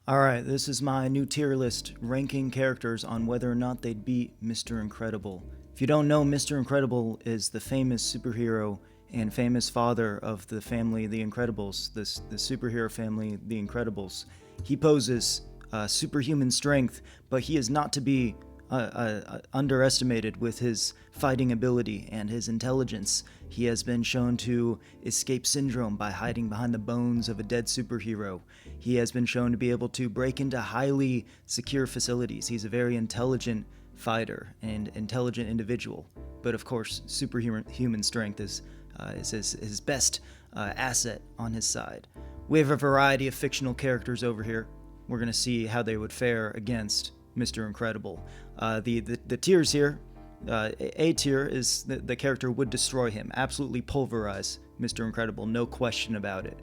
Alright, this is my new tier list ranking characters on whether or not they'd beat Mr. Incredible. If you don't know, Mr. Incredible is the famous superhero and famous father of the family The Incredibles, the superhero family The Incredibles. He poses superhuman strength, but he is not to be underestimated with his fighting ability and his intelligence. He has been shown to escape syndrome by hiding behind the bones of a dead superhero. He has been shown to be able to break into highly secure facilities. He's a very intelligent fighter and intelligent individual. But of course, superhuman strength is his best asset on his side. We have a variety of fictional characters over here. We're going to see how they would fare against Mr. Incredible. The tiers here, A tier is the character would destroy him, absolutely pulverize Mr. Incredible, no question about it.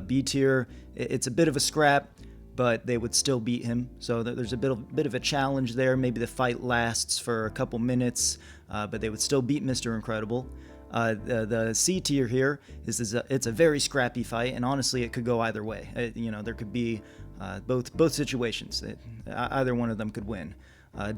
B tier, it's a bit of a scrap, but they would still beat him. So there's a bit of a challenge there. Maybe the fight lasts for a couple minutes, but they would still beat Mr. Incredible. The C tier here it's a very scrappy fight, and honestly, it could go either way. There could be both situations. Either one of them could win.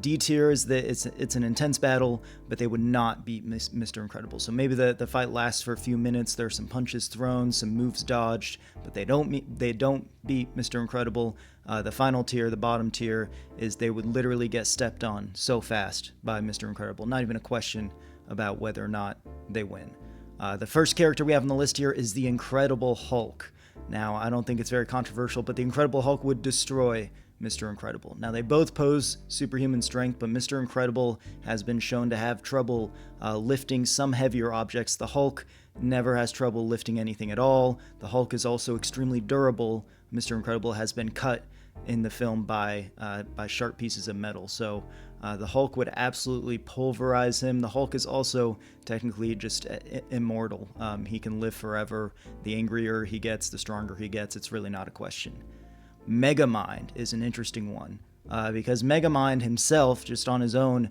D tier is that it's an intense battle, but they would not beat Mr. Incredible. So maybe the fight lasts for a few minutes. There are some punches thrown, some moves dodged, but they don't beat Mr. Incredible. The final tier, the bottom tier, is they would literally get stepped on so fast by Mr. Incredible. Not even a question about whether or not they win. The first character we have on the list here is the Incredible Hulk. Now, I don't think it's very controversial, but the Incredible Hulk would destroy Mr. Incredible. Now, they both pose superhuman strength, but Mr. Incredible has been shown to have trouble lifting some heavier objects. The Hulk never has trouble lifting anything at all. The Hulk is also extremely durable. Mr. Incredible has been cut in the film by sharp pieces of metal. So the Hulk would absolutely pulverize him. The Hulk is also technically just immortal. He can live forever. The angrier he gets, the stronger he gets. It's really not a question. Megamind is an interesting one because Megamind himself, just on his own,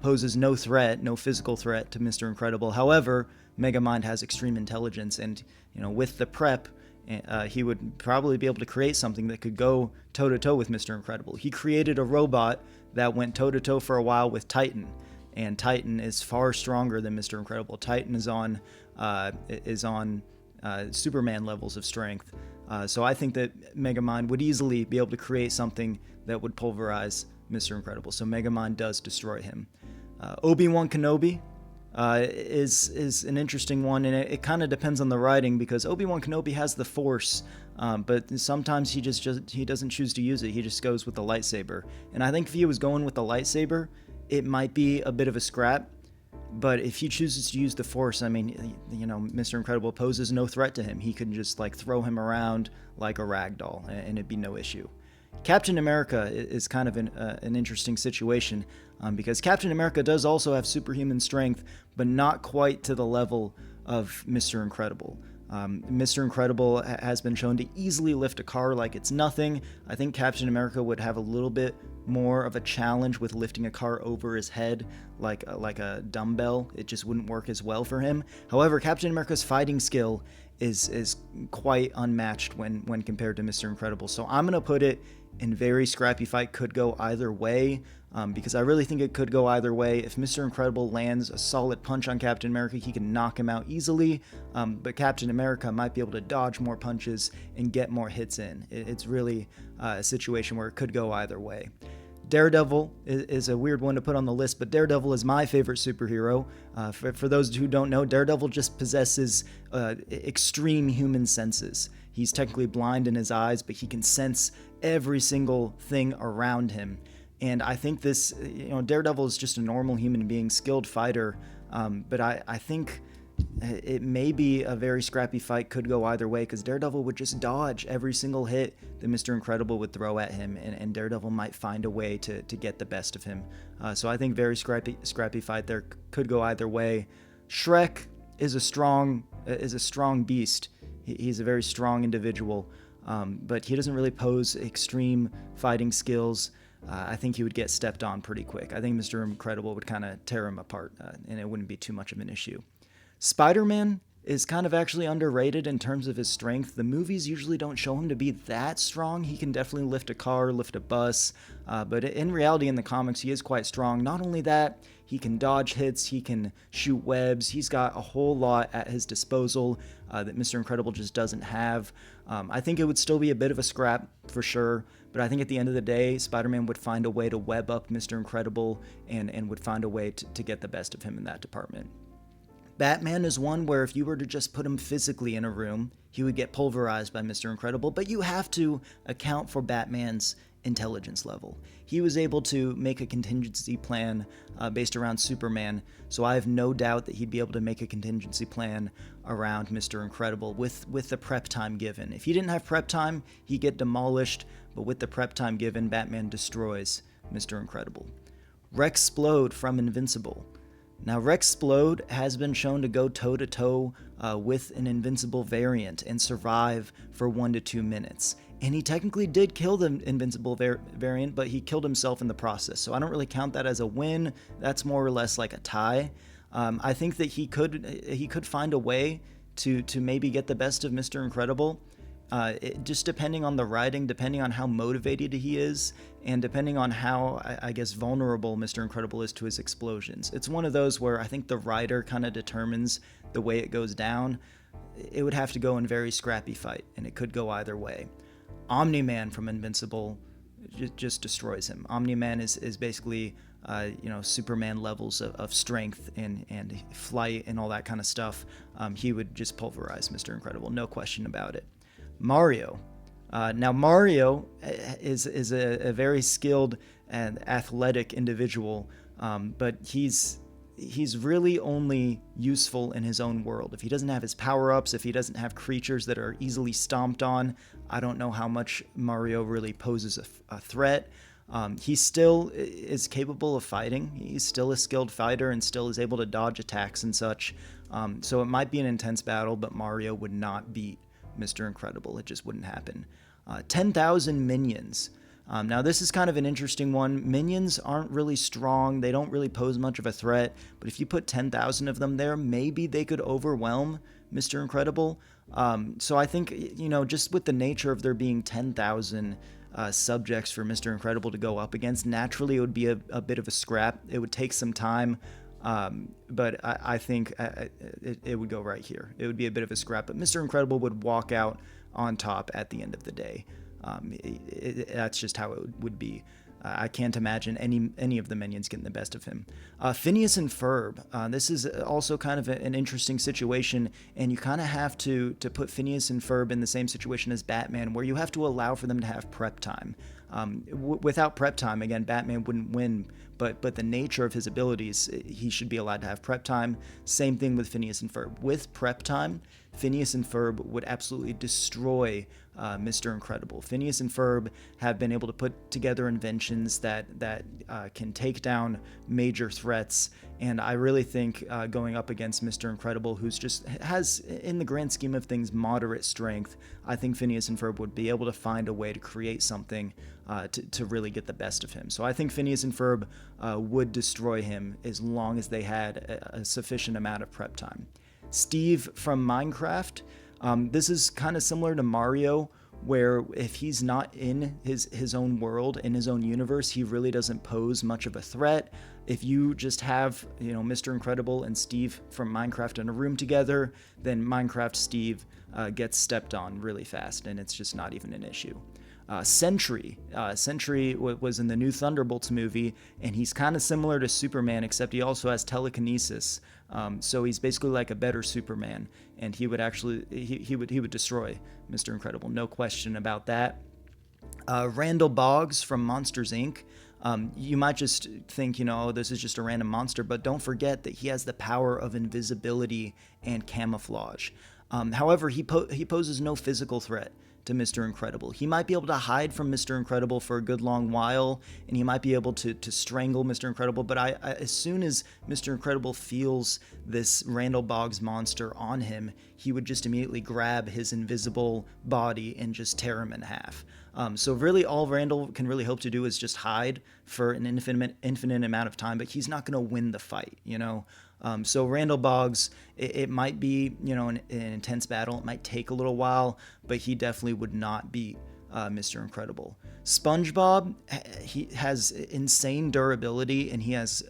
poses no threat, no physical threat to Mr. Incredible. However, Megamind has extreme intelligence, and with the prep, he would probably be able to create something that could go toe-to-toe with Mr. Incredible. He created a robot that went toe-to-toe for a while with Titan, and Titan is far stronger than Mr. Incredible. Titan is on Superman levels of strength. So I think that Megamind would easily be able to create something that would pulverize Mr. Incredible. So Megamind does destroy him. Obi-Wan Kenobi is an interesting one, and it kind of depends on the writing because Obi-Wan Kenobi has the Force, but sometimes he doesn't choose to use it. He just goes with the lightsaber. And I think if he was going with the lightsaber, it might be a bit of a scrap. But if he chooses to use the Force, I mean, Mr. Incredible poses no threat to him. He could just throw him around like a rag doll, and it'd be no issue. Captain America is kind of an interesting situation because Captain America does also have superhuman strength, but not quite to the level of Mr. Incredible. Mr. Incredible has been shown to easily lift a car like it's nothing. I think Captain America would have a little bit more of a challenge with lifting a car over his head like a dumbbell. It just wouldn't work as well for him. However, Captain America's fighting skill is quite unmatched when compared to Mr. Incredible. So I'm going to put it in very scrappy fight, could go either way, because I really think it could go either way. If Mr. Incredible lands a solid punch on Captain America, he can knock him out easily, but Captain America might be able to dodge more punches and get more hits in. It's really a situation where it could go either way. Daredevil is a weird one to put on the list, but Daredevil is my favorite superhero. For those who don't know, Daredevil just possesses extreme human senses. He's technically blind in his eyes, but he can sense every single thing around him. And I think this, Daredevil is just a normal human being, skilled fighter, but I think it may be a very scrappy fight, could go either way, because Daredevil would just dodge every single hit that Mr. Incredible would throw at him, and Daredevil might find a way to get the best of him. So I think very scrappy fight there, could go either way. Shrek is a strong beast. He's a very strong individual, but he doesn't really pose extreme fighting skills. I think he would get stepped on pretty quick. I think Mr. Incredible would kind of tear him apart, and it wouldn't be too much of an issue. Spider-Man is kind of actually underrated in terms of his strength. The movies usually don't show him to be that strong. He can definitely lift a car, lift a bus, but in reality, in the comics, he is quite strong. Not only that, he can dodge hits, he can shoot webs. He's got a whole lot at his disposal that Mr. Incredible just doesn't have. I think it would still be a bit of a scrap for sure, but I think at the end of the day, Spider-Man would find a way to web up Mr. Incredible and would find a way to get the best of him in that department. Batman is one where if you were to just put him physically in a room, he would get pulverized by Mr. Incredible, but you have to account for Batman's intelligence level. He was able to make a contingency plan based around Superman, so I have no doubt that he'd be able to make a contingency plan around Mr. Incredible with the prep time given. If he didn't have prep time, he'd get demolished, but with the prep time given, Batman destroys Mr. Incredible. Rexplode from Invincible. Now, Rexplode has been shown to go toe-to-toe with an Invincible variant and survive for 1 to 2 minutes. And he technically did kill the Invincible variant, but he killed himself in the process. So I don't really count that as a win. That's more or less like a tie. I think that he could find a way to maybe get the best of Mr. Incredible. Just depending on the writing, depending on how motivated he is, and depending on how, I guess, vulnerable Mr. Incredible is to his explosions. It's one of those where I think the writer kind of determines the way it goes down. It would have to go in very scrappy fight, and it could go either way. Omni-Man from Invincible just destroys him. Omni-Man is basically, Superman levels of strength and flight and all that kind of stuff. He would just pulverize Mr. Incredible, no question about it. Mario. Now, Mario is a very skilled and athletic individual, but he's really only useful in his own world. If he doesn't have his power-ups, if he doesn't have creatures that are easily stomped on, I don't know how much Mario really poses a threat. He still is capable of fighting. He's still a skilled fighter and still is able to dodge attacks and such. So it might be an intense battle, but Mario would not beat Mr. Incredible. It just wouldn't happen. 10,000 minions. Now, this is kind of an interesting one. Minions aren't really strong. They don't really pose much of a threat. But if you put 10,000 of them there, maybe they could overwhelm Mr. Incredible. So I think, just with the nature of there being 10,000 subjects for Mr. Incredible to go up against, naturally it would be a bit of a scrap. It would take some time. But I think it would go right here. It would be a bit of a scrap, but Mr. Incredible would walk out on top at the end of the day. That's just how it would be. I can't imagine any of the minions getting the best of him. Phineas and Ferb. This is also kind of an interesting situation, and you kind of have to put Phineas and Ferb in the same situation as Batman, where you have to allow for them to have prep time. Without prep time, again, Batman wouldn't win, but the nature of his abilities, he should be allowed to have prep time. Same thing with Phineas and Ferb. With prep time, Phineas and Ferb would absolutely destroy Mr. Incredible. Phineas and Ferb have been able to put together inventions that can take down major threats, and I really think going up against Mr. Incredible, who's just has, in the grand scheme of things, moderate strength, I think Phineas and Ferb would be able to find a way to create something to really get the best of him. So I think Phineas and Ferb would destroy him as long as they had a sufficient amount of prep time. Steve from Minecraft. This is kind of similar to Mario, where if he's not in his own world, in his own universe, he really doesn't pose much of a threat. If you just have, Mr. Incredible and Steve from Minecraft in a room together, then Minecraft Steve gets stepped on really fast, and it's just not even an issue. Sentry. Sentry was in the new Thunderbolts movie, and he's kind of similar to Superman, except he also has telekinesis. So he's basically like a better Superman, and he would actually he would destroy Mr. Incredible, no question about that. Randall Boggs from Monsters Inc. You might just think, this is just a random monster, but don't forget that he has the power of invisibility and camouflage. However, he poses no physical threat to Mr. Incredible. He might be able to hide from Mr. Incredible for a good long while, and he might be able to strangle Mr. Incredible, but as soon as Mr. Incredible feels this Randall Boggs monster on him, he would just immediately grab his invisible body and just tear him in half. So really all Randall can really hope to do is just hide for an infinite amount of time, but he's not going to win the fight, So Randall Boggs, it might be, an intense battle. It might take a little while, but he definitely would not beat Mr. Incredible. SpongeBob, he has insane durability, and he has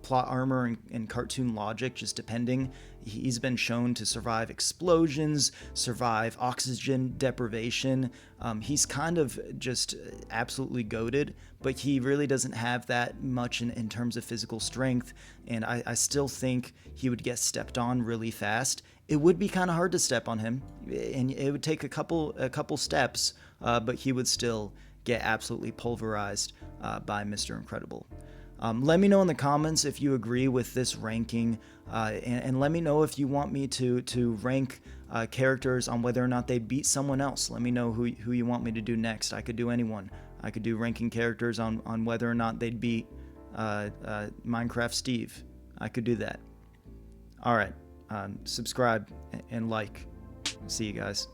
plot armor and cartoon logic, just depending. He's been shown to survive explosions, survive oxygen deprivation. He's kind of just absolutely goated, but he really doesn't have that much in terms of physical strength, and I still think he would get stepped on really fast. It would be kind of hard to step on him, and it would take a couple steps, but he would still get absolutely pulverized by Mr. Incredible. Let me know in the comments if you agree with this ranking, and let me know if you want me to rank characters on whether or not they beat someone else. Let me know who you want me to do next. I could do anyone. I could do ranking characters on whether or not they'd beat Minecraft Steve. I could do that. All right. Subscribe and like. See you guys.